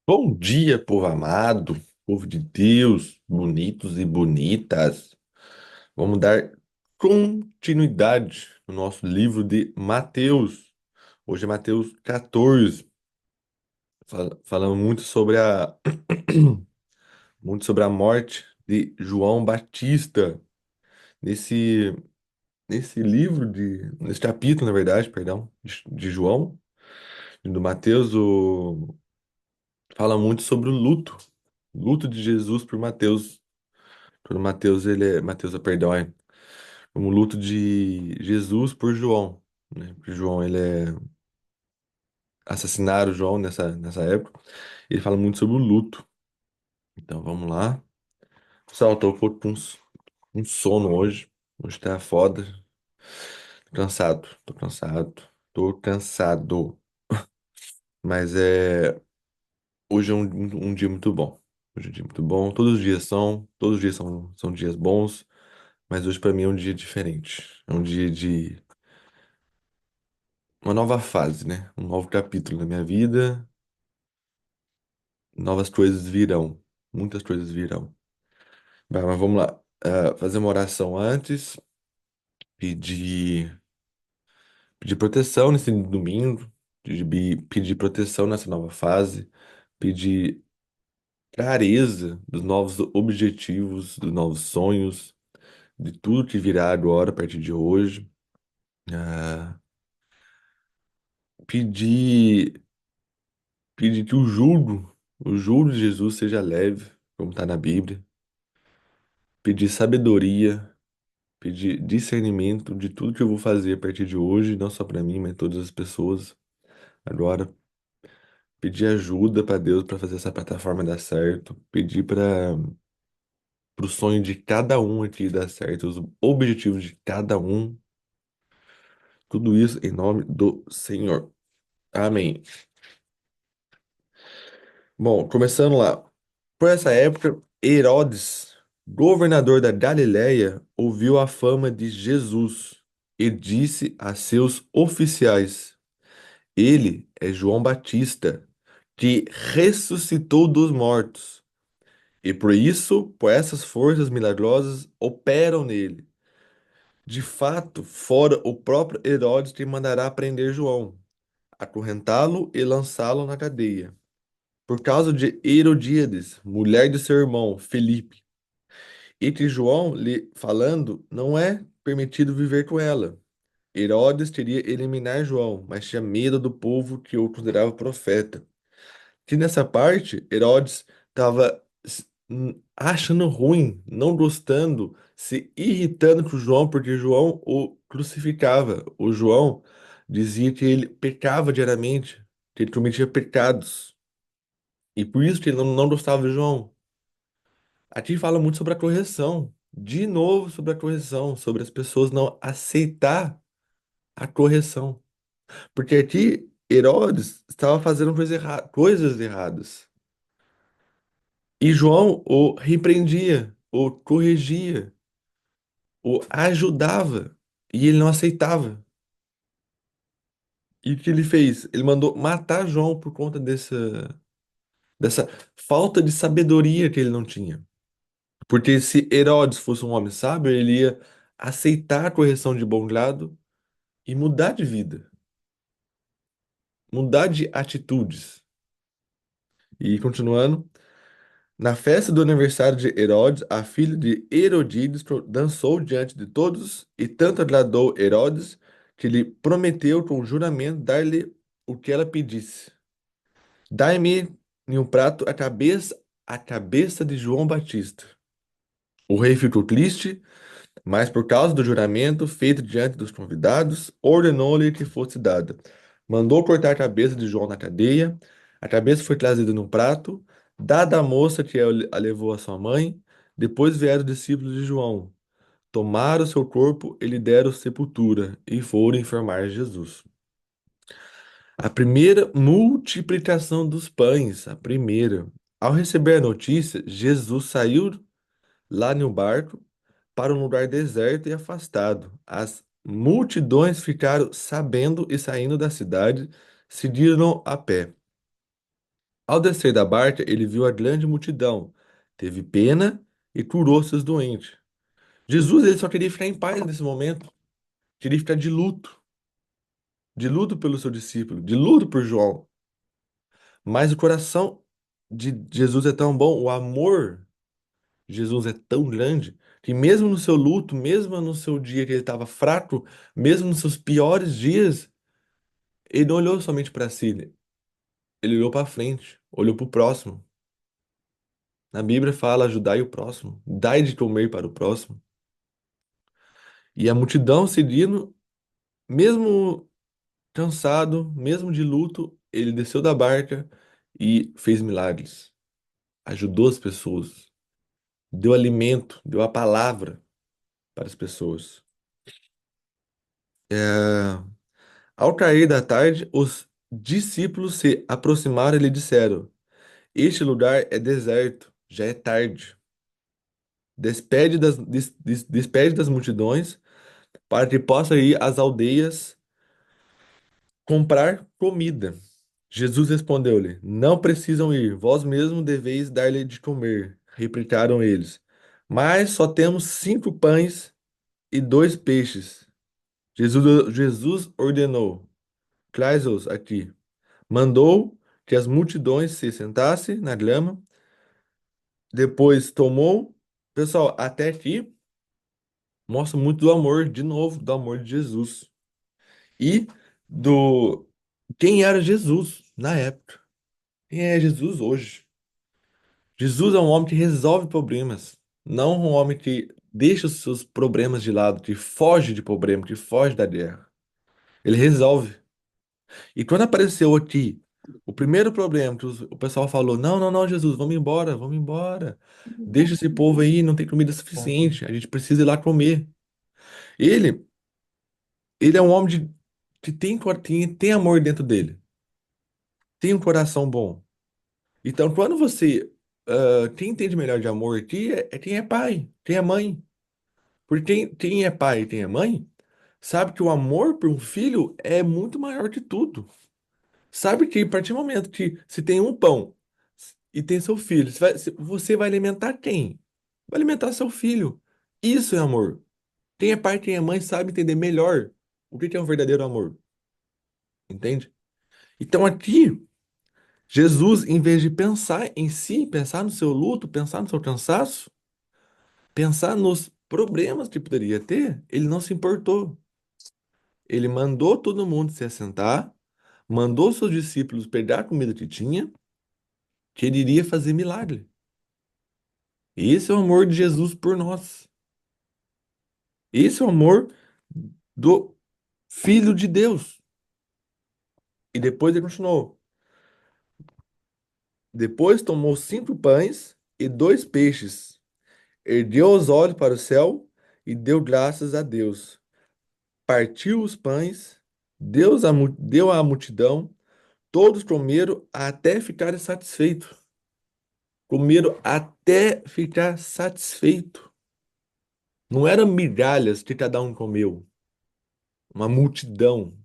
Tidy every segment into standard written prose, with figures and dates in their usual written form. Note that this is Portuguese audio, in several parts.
Bom dia, povo amado, povo de Deus, bonitos e bonitas. Vamos dar continuidade no nosso livro de Mateus. Hoje é Mateus 14. Falando muito sobre a morte de João Batista. Nesse, nesse capítulo, na verdade, perdão, de João, do Mateus, fala muito sobre o luto de Jesus por Mateus. Quando perdão, como luto de Jesus por João, né? Porque João, assassinaram João nessa época. Ele fala muito sobre o luto. Então, vamos lá. Pessoal, eu tô um pouco com sono hoje. Hoje tá foda. Tô cansado. Mas hoje é um dia muito bom. Hoje é um dia muito bom. Todos os dias são dias bons. Mas hoje pra mim é um dia diferente. É um dia de uma nova fase, né? Um novo capítulo na minha vida. Novas coisas virão. Muitas coisas virão. Mas vamos lá. Fazer uma oração antes. Pedir, pedir proteção nesse domingo. Pedir proteção nessa nova fase. Pedir clareza dos novos objetivos, dos novos sonhos, de tudo que virá agora, a partir de hoje. Ah, pedir, pedir que o jugo de Jesus seja leve, como está na Bíblia. Pedir sabedoria, pedir discernimento de tudo que eu vou fazer a partir de hoje, não só para mim, mas todas as pessoas. Agora, pedir ajuda para Deus para fazer essa plataforma dar certo, pedir para o sonho de cada um aqui dar certo, os objetivos de cada um, tudo isso em nome do Senhor. Amém. Bom, começando lá. Por essa época, Herodes, governador da Galiléia, ouviu a fama de Jesus e disse a seus oficiais: Ele é João Batista, que ressuscitou dos mortos. E por essas forças milagrosas operam nele. De fato, fora o próprio Herodes que mandará prender João, acorrentá-lo e lançá-lo na cadeia. Por causa de Herodíades, mulher de seu irmão Felipe, e que João lhe falando, não é permitido viver com ela. Herodes queria eliminar João, mas tinha medo do povo que o considerava profeta. Que nessa parte, Herodes estava achando ruim, não gostando, se irritando com João, porque João o crucificava. O João dizia que ele pecava diariamente, que ele cometia pecados. E por isso que ele não gostava de João. Aqui fala muito sobre a correção. De novo sobre a correção, sobre as pessoas não aceitar a correção. Porque aqui Herodes estava fazendo coisas erradas. E João o repreendia, o corrigia, o ajudava. E ele não aceitava. E o que ele fez? Ele mandou matar João por conta dessa falta de sabedoria que ele não tinha. Porque se Herodes fosse um homem sábio, ele ia aceitar a correção de bom grado e mudar de vida, mudar de atitudes. E continuando. Na festa do aniversário de Herodes, a filha de Herodíades dançou diante de todos, e tanto agradou Herodes que lhe prometeu com juramento dar-lhe o que ela pedisse. Dai-me em um prato a cabeça de João Batista. O rei ficou triste, mas por causa do juramento feito diante dos convidados, ordenou-lhe que fosse dada. Mandou cortar a cabeça de João na cadeia. A cabeça foi trazida num prato, dada à moça que a levou à sua mãe. Depois vieram os discípulos de João. Tomaram seu corpo e lhe deram sepultura, e foram informar Jesus. A primeira multiplicação dos pães, a primeira. Ao receber a notícia, Jesus saiu lá no barco para um lugar deserto e afastado. As multidões ficaram sabendo e saindo da cidade, seguiram a pé. Ao descer da barca, ele viu a grande multidão, teve pena e curou seus doentes. Jesus, ele só queria ficar em paz nesse momento, queria ficar de luto pelo seu discípulo, de luto por João. Mas o coração de Jesus é tão bom, o amor de Jesus é tão grande, que mesmo no seu luto, mesmo no seu dia que ele estava fraco, mesmo nos seus piores dias, ele não olhou somente para si, ele olhou para frente, olhou para o próximo. Na Bíblia fala: ajudai o próximo, dai de comer para o próximo. E a multidão seguindo, mesmo cansado, mesmo de luto, ele desceu da barca e fez milagres. Ajudou as pessoas, deu alimento, deu a palavra para as pessoas. É, Ao cair da tarde, os discípulos se aproximaram e lhe disseram: este lugar é deserto, já é tarde. Despede das multidões para que possa ir às aldeias comprar comida. Jesus respondeu-lhe: não precisam ir, vós mesmos deveis dar-lhe de comer. Replicaram eles: mas só temos 5 pães e 2 peixes. Jesus ordenou: traz-os aqui. Mandou que as multidões se sentassem na grama, depois tomou. Pessoal, até aqui mostra muito do amor, de novo, do amor de Jesus. E do quem era Jesus na época. Quem é Jesus hoje? Jesus é um homem que resolve problemas, não um homem que deixa os seus problemas de lado, que foge de problema, que foge da guerra. Ele resolve. E quando apareceu aqui o primeiro problema que o pessoal falou: não, não, não, Jesus, vamos embora, vamos embora. Deixa esse povo aí, não tem comida suficiente, a gente precisa ir lá comer. Ele, ele é um homem que tem amor dentro dele, tem um coração bom. Então, quando você. Quem entende melhor de amor aqui é quem é pai, quem é mãe. Porque quem é pai e quem é mãe sabe que o amor por um filho é muito maior que tudo. Sabe que a partir do momento que se tem um pão e tem seu filho, você vai alimentar quem? Vai alimentar seu filho. Isso é amor. Quem é pai, quem é mãe sabe entender melhor o que que é um verdadeiro amor. Entende? Então aqui, Jesus, em vez de pensar em si, pensar no seu luto, pensar no seu cansaço, pensar nos problemas que poderia ter, ele não se importou. Ele mandou todo mundo se assentar, mandou seus discípulos pegar a comida que tinha, que ele iria fazer milagre. Esse é o amor de Jesus por nós. Esse é o amor do Filho de Deus. E depois ele continuou. Depois tomou 5 pães e 2 peixes, ergueu os olhos para o céu e deu graças a Deus. Partiu os pães, deu à multidão, todos comeram até ficarem satisfeitos. Comeram até ficar satisfeito. Não eram migalhas que cada um comeu, uma multidão.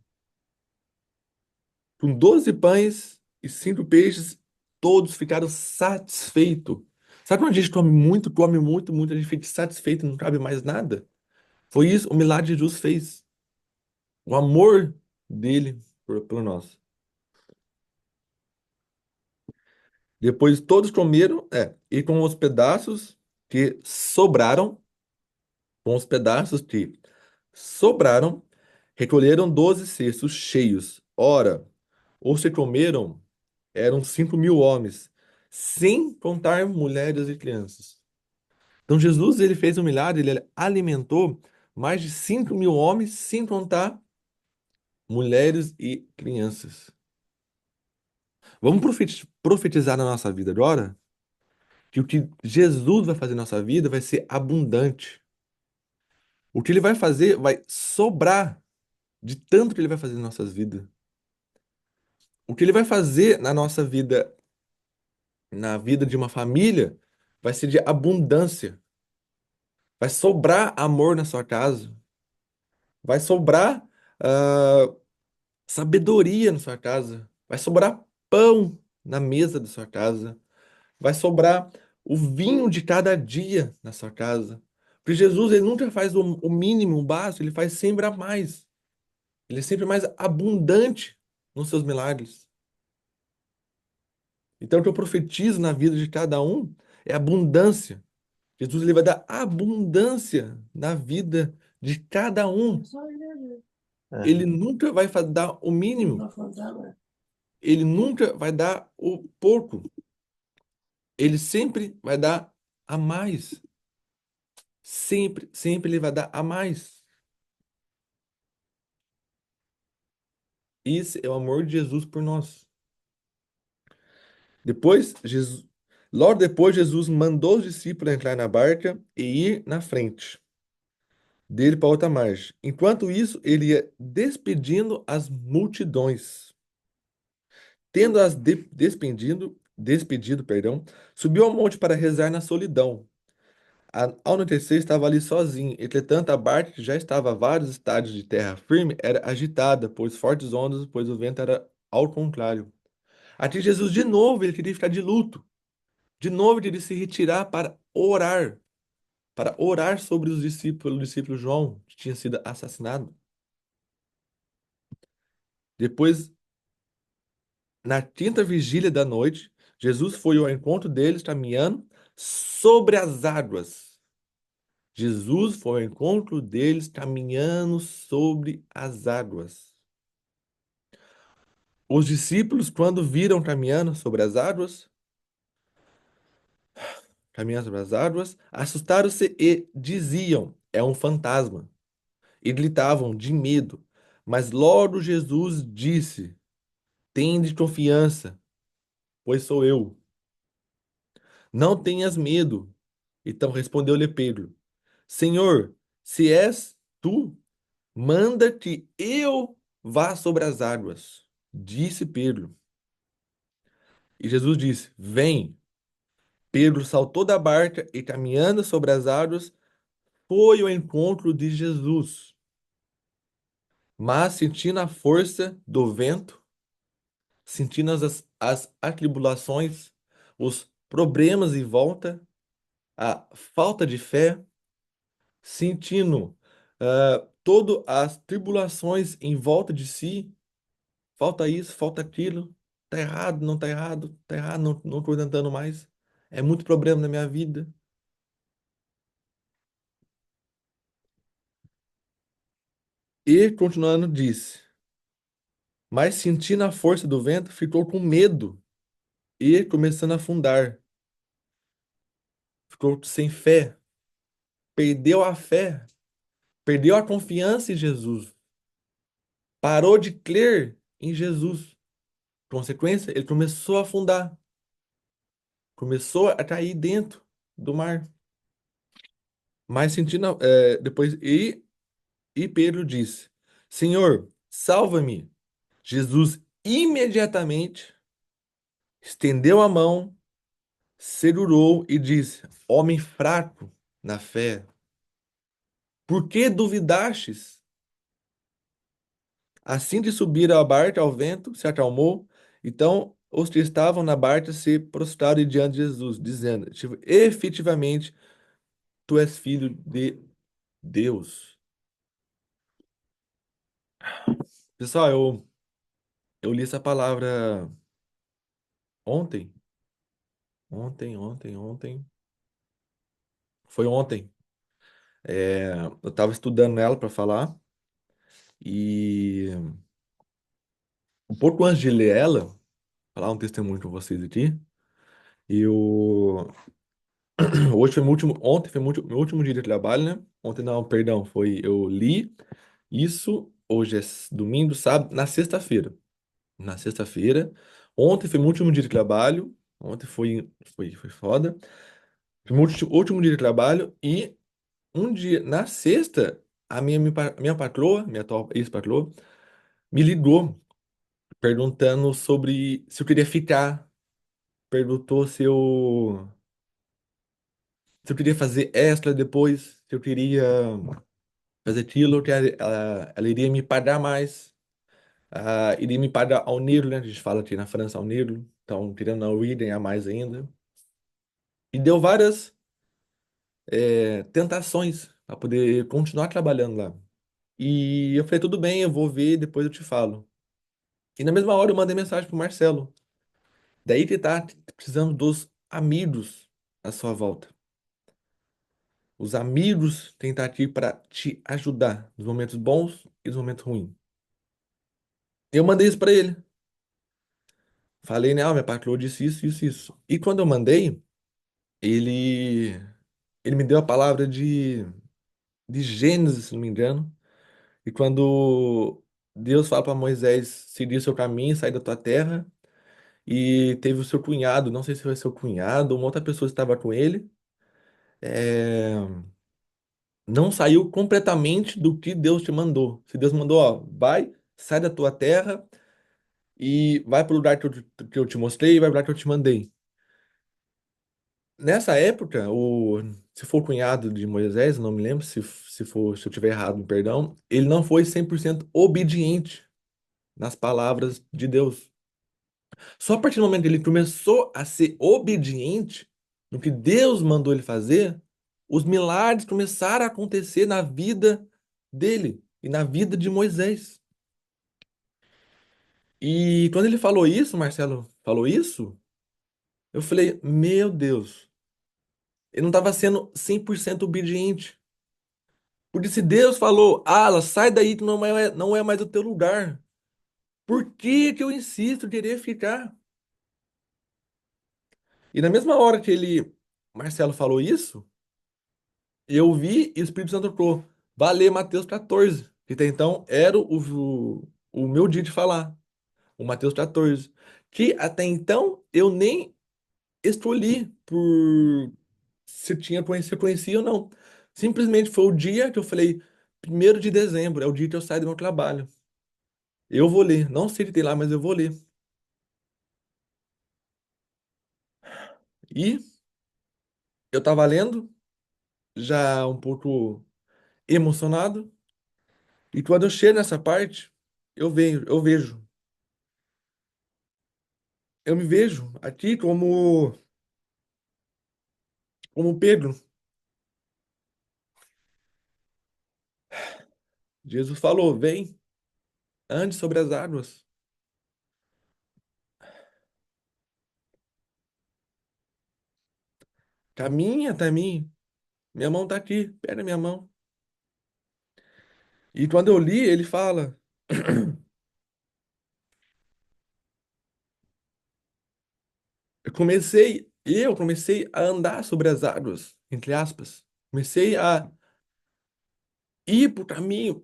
Com 12 pães e 5 peixes, todos ficaram satisfeitos. Sabe quando a gente come muito, muito, a gente fica satisfeito e não cabe mais nada? Foi isso, o milagre de Jesus fez. O amor dele por nós. Depois todos comeram, e com os pedaços que sobraram, com os pedaços que sobraram, recolheram 12 cestos cheios. Ora, os que comeram eram 5.000 homens, sem contar mulheres e crianças. Então Jesus, ele fez um milagre, ele alimentou mais de 5.000 homens, sem contar mulheres e crianças. Vamos profetizar na nossa vida agora que o que Jesus vai fazer na nossa vida vai ser abundante. O que ele vai fazer vai sobrar de tanto que ele vai fazer nas nossas vidas. O que ele vai fazer na nossa vida, na vida de uma família, vai ser de abundância. Vai sobrar amor na sua casa. Vai sobrar sabedoria na sua casa. Vai sobrar pão na mesa da sua casa. Vai sobrar o vinho de cada dia na sua casa. Porque Jesus, ele nunca faz o mínimo, o básico, ele faz sempre a mais. Ele é sempre mais abundante nos seus milagres. Então, o que eu profetizo na vida de cada um é abundância. Jesus, ele vai dar abundância na vida de cada um. Ele nunca vai dar o mínimo. Ele nunca vai dar o pouco. Ele sempre vai dar a mais. Sempre, sempre ele vai dar a mais. Esse é o amor de Jesus por nós. Depois, Jesus, logo depois, Jesus mandou os discípulos entrar na barca e ir na frente dele para outra margem. Enquanto isso, ele ia despedindo as multidões. Tendo-as despedido, perdão, subiu ao monte para rezar na solidão. Ao anoitecer, estava ali sozinho. Entretanto, a barca, que já estava a vários estádios de terra firme, era agitada por fortes ondas, pois o vento era ao contrário. Aqui Jesus, de novo, ele queria ficar de luto. De novo, ele queria se retirar para orar sobre os discípulos, o discípulo João, que tinha sido assassinado. Depois, na quinta vigília da noite, Jesus foi ao encontro deles caminhando sobre as águas. Jesus foi ao encontro deles caminhando sobre as águas. Os discípulos, quando viram caminhando sobre as águas, assustaram-se e diziam: é um fantasma. E gritavam de medo. Mas logo Jesus disse: tende confiança, pois sou eu. Não tenhas medo. Então respondeu-lhe Pedro: Senhor, se és tu, manda que eu vá sobre as águas. Disse Pedro. E Jesus disse: Vem. Pedro saltou da barca e, caminhando sobre as águas, foi ao encontro de Jesus. Mas, sentindo a força do vento, sentindo as atribulações, os problemas em volta, a falta de fé, sentindo todas as tribulações em volta de si, falta isso, falta aquilo, tá errado, não tá errado, tá errado, não, não tô tentando mais, é muito problema na minha vida. E, continuando, disse, mas sentindo a força do vento, ficou com medo e começando a afundar, ficou sem fé, perdeu a fé, perdeu a confiança em Jesus, parou de crer em Jesus. Consequência, ele começou a afundar, começou a cair dentro do mar. Mas sentindo, depois, e Pedro disse: Senhor, salva-me. Jesus imediatamente estendeu a mão, segurou e disse: Homem fraco na fé, por que duvidastes? Assim de subir a barca ao vento, se acalmou. Então os que estavam na barca se prostraram diante de Jesus, dizendo: tipo, efetivamente, tu és filho de Deus. Pessoal, eu li essa palavra ontem. Ontem. Foi ontem. Eu estava estudando ela para falar. E um pouco antes de ler ela, falar um testemunho com vocês aqui. Eu. Hoje foi meu último. Ontem foi meu último dia de trabalho, né? Ontem não, perdão. Eu li isso. Hoje é domingo, sábado, na sexta-feira. Na sexta-feira. Ontem foi meu último dia de trabalho. Ontem foi foda. Foi meu último dia de trabalho. E um dia, na sexta, minha patroa, minha atual ex-patroa, me ligou perguntando sobre se eu queria ficar. Perguntou se eu queria fazer extra depois, se eu queria fazer aquilo, que ela iria me pagar mais. Iria me pagar ao Nilo, né? A gente fala aqui na França ao Nilo. Então, querendo não ir, ganhar mais ainda. E deu várias tentações para poder continuar trabalhando lá. E eu falei, tudo bem, eu vou ver, depois eu te falo. E na mesma hora eu mandei mensagem pro Marcelo. Daí que tá precisando dos amigos à sua volta. Os amigos têm que estar aqui para te ajudar nos momentos bons e nos momentos ruins. Eu mandei isso para ele. Falei, né, minha patroa disse isso, isso, isso. E quando eu mandei, ele ele me deu a palavra de Gênesis, se não me engano. E quando Deus fala para Moisés seguir o seu caminho, sair da tua terra, e teve o seu cunhado, não sei se foi seu cunhado ou uma outra pessoa que estava com ele, é, não saiu completamente do que Deus te mandou. Se Deus mandou, ó, vai, sai da tua terra e vai para o lugar que eu te mostrei e vai para o lugar que eu te mandei. Nessa época, se for o cunhado de Moisés, não me lembro se eu tiver errado, me perdão, ele não foi 100% obediente nas palavras de Deus. Só a partir do momento que ele começou a ser obediente no que Deus mandou ele fazer, os milagres começaram a acontecer na vida dele e na vida de Moisés. E quando ele falou isso, Marcelo falou isso, eu falei, meu Deus, ele não estava sendo 100% obediente. Porque se Deus falou, Ala, sai daí que não é mais o teu lugar. Por que que eu insisto em querer ficar? E na mesma hora que Marcelo falou isso, eu vi e o Espírito Santo falou, vai ler Mateus 14, que até então era o meu dia de falar, o Mateus 14, que até então eu nem escolhi por se eu conhecia ou não. Simplesmente foi o dia que eu falei, 1º de dezembro, é o dia que eu saio do meu trabalho. Eu vou ler, não sei o que tem lá, mas eu vou ler. E eu tava lendo, já um pouco emocionado, e quando eu chego nessa parte, eu me vejo aqui como Pedro. Jesus falou: vem, ande sobre as águas, caminha até mim, minha mão tá aqui, pega minha mão. E quando eu li, ele fala, eu comecei a andar sobre as águas, entre aspas. Comecei a ir pro caminho,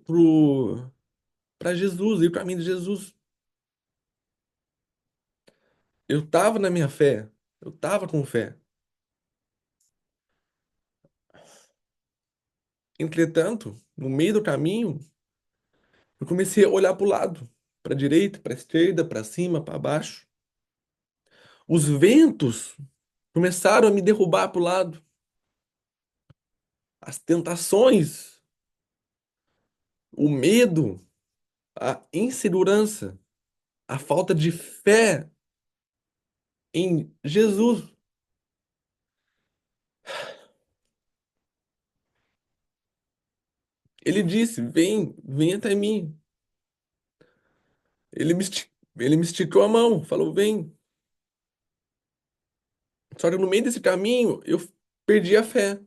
para Jesus, ir pro caminho de Jesus. Eu tava na minha fé, eu tava com fé. Entretanto, no meio do caminho, eu comecei a olhar para o lado, para a direita, para a esquerda, para cima, para baixo. Os ventos começaram a me derrubar para o lado. As tentações, o medo, a insegurança, a falta de fé em Jesus. Ele disse: vem, vem até mim. Ele me esticou a mão, falou: vem. Só que no meio desse caminho, eu perdi a fé.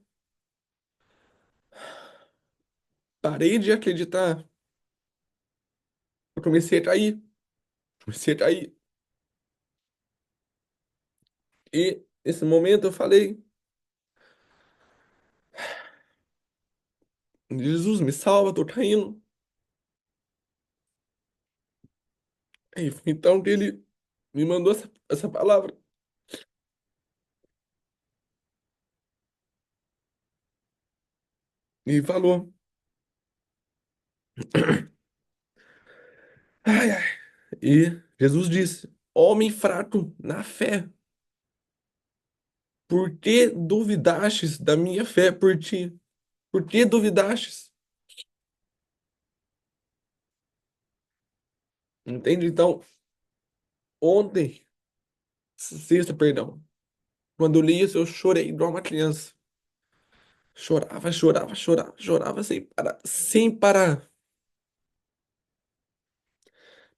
Parei de acreditar. Eu comecei a cair. Comecei a cair. E nesse momento eu falei: Jesus, me salva, tô caindo. Aí foi então que ele me mandou essa palavra e falou: ai, ai. E Jesus disse: homem fraco na fé, por que duvidastes da minha fé por ti? Por que duvidastes? Entende? Então, ontem, sexta, perdão, quando eu li isso, eu chorei igual uma criança. Chorava, chorava, chorava, chorava sem parar, sem parar.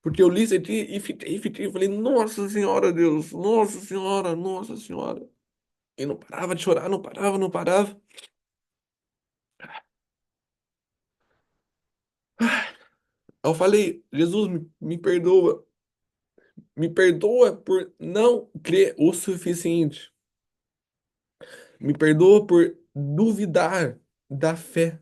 Porque eu li isso aqui e fiquei, falei, Nossa Senhora, Deus, Nossa Senhora, Nossa Senhora. E não parava de chorar, não parava, não parava. Aí eu falei, Jesus, me perdoa por não crer o suficiente. Me perdoa por duvidar da fé.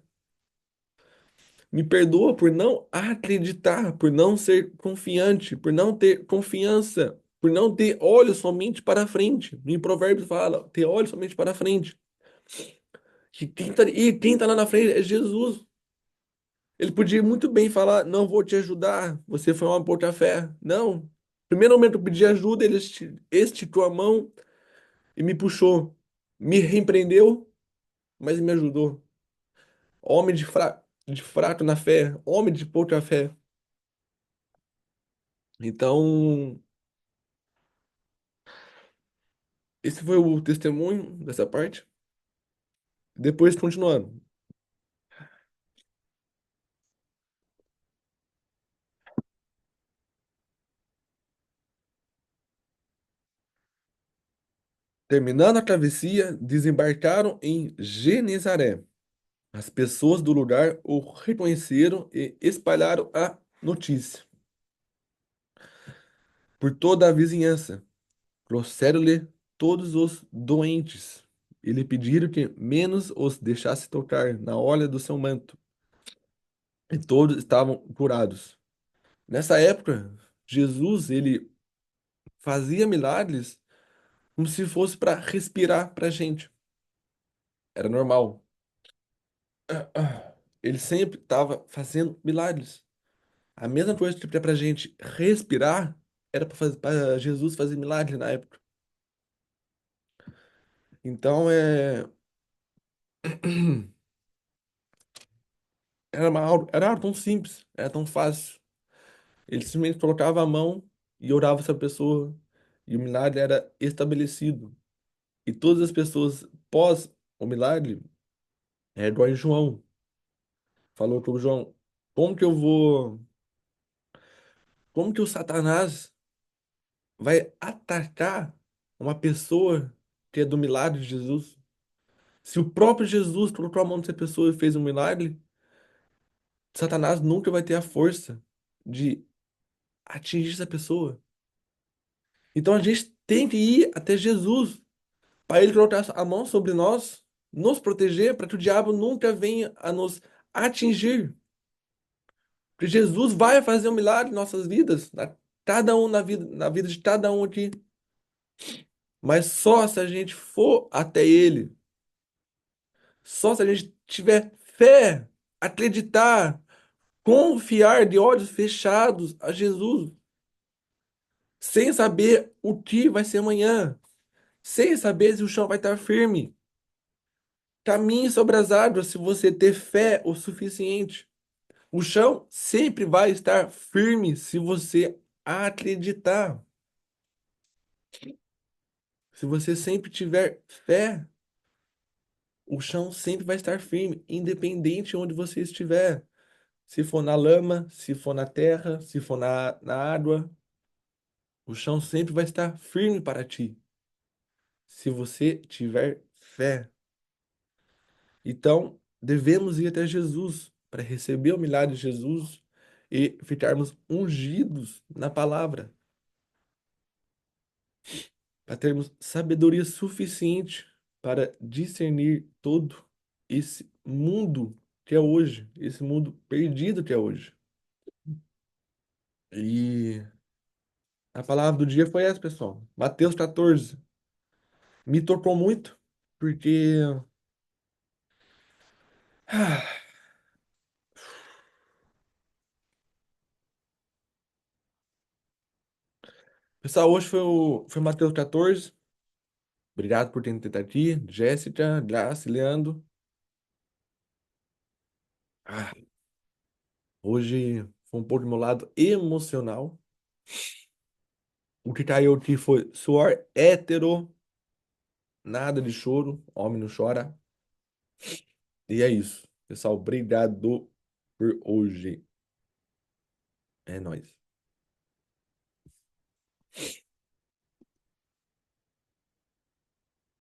Me perdoa por não acreditar, por não ser confiante, por não ter confiança, por não ter olhos somente para frente. Em Provérbios fala, ter olhos somente para frente. Quem tá lá na frente é Jesus. Ele podia muito bem falar, não vou te ajudar, você foi uma pouca fé. Não. Primeiro momento que eu pedi ajuda, ele esticou a mão e me puxou. Me repreendeu, mas me ajudou. Homem de fraco na fé, homem de pouca fé. Então, esse foi o testemunho dessa parte. Depois, continuando. Terminando a travessia, desembarcaram em Genezaré. As pessoas do lugar o reconheceram e espalharam a notícia por toda a vizinhança. Trouxeram-lhe todos os doentes e lhe pediram que menos os deixasse tocar na orla do seu manto. E todos estavam curados. Nessa época, Jesus, ele fazia milagres como se fosse para respirar para a gente. Era normal. Ele sempre estava fazendo milagres. A mesma coisa que para a gente respirar era para Jesus fazer milagre na época. Então era algo tão simples, era tão fácil. Ele simplesmente colocava a mão e orava essa pessoa e o milagre era estabelecido. E todas as pessoas pós o milagre, é igual em João, falou que o João, como que eu vou, como que o Satanás vai atacar uma pessoa que é do milagre de Jesus? Se o próprio Jesus colocou a mão nessa pessoa e fez um milagre, Satanás nunca vai ter a força de atingir essa pessoa. Então a gente tem que ir até Jesus para ele colocar a mão sobre nós, nos proteger, para que o diabo nunca venha a nos atingir. Porque Jesus vai fazer um milagre em nossas vidas, cada um na vida de cada um aqui. Mas só se a gente for até ele, só se a gente tiver fé, acreditar, confiar de olhos fechados a Jesus, sem saber o que vai ser amanhã, sem saber se o chão vai estar firme. Caminhe sobre as águas se você ter fé o suficiente. O chão sempre vai estar firme se você acreditar. Se você sempre tiver fé, o chão sempre vai estar firme, independente de onde você estiver. Se for na lama, se for na terra, se for na água, o chão sempre vai estar firme para ti. Se você tiver fé. Então, devemos ir até Jesus para receber o milagre de Jesus e ficarmos ungidos na palavra, para termos sabedoria suficiente para discernir todo esse mundo que é hoje, esse mundo perdido que é hoje. E a palavra do dia foi essa, pessoal. Mateus 14. Me tocou muito, porque pessoal, hoje foi Mateus 14. Obrigado por ter estar aqui, Jéssica, Graça, Leandro. Ah, hoje Foi um pouco do meu lado emocional. O que caiu aqui foi suor hétero, nada de choro, homem não chora. E é isso. Pessoal, obrigado por hoje. É nóis.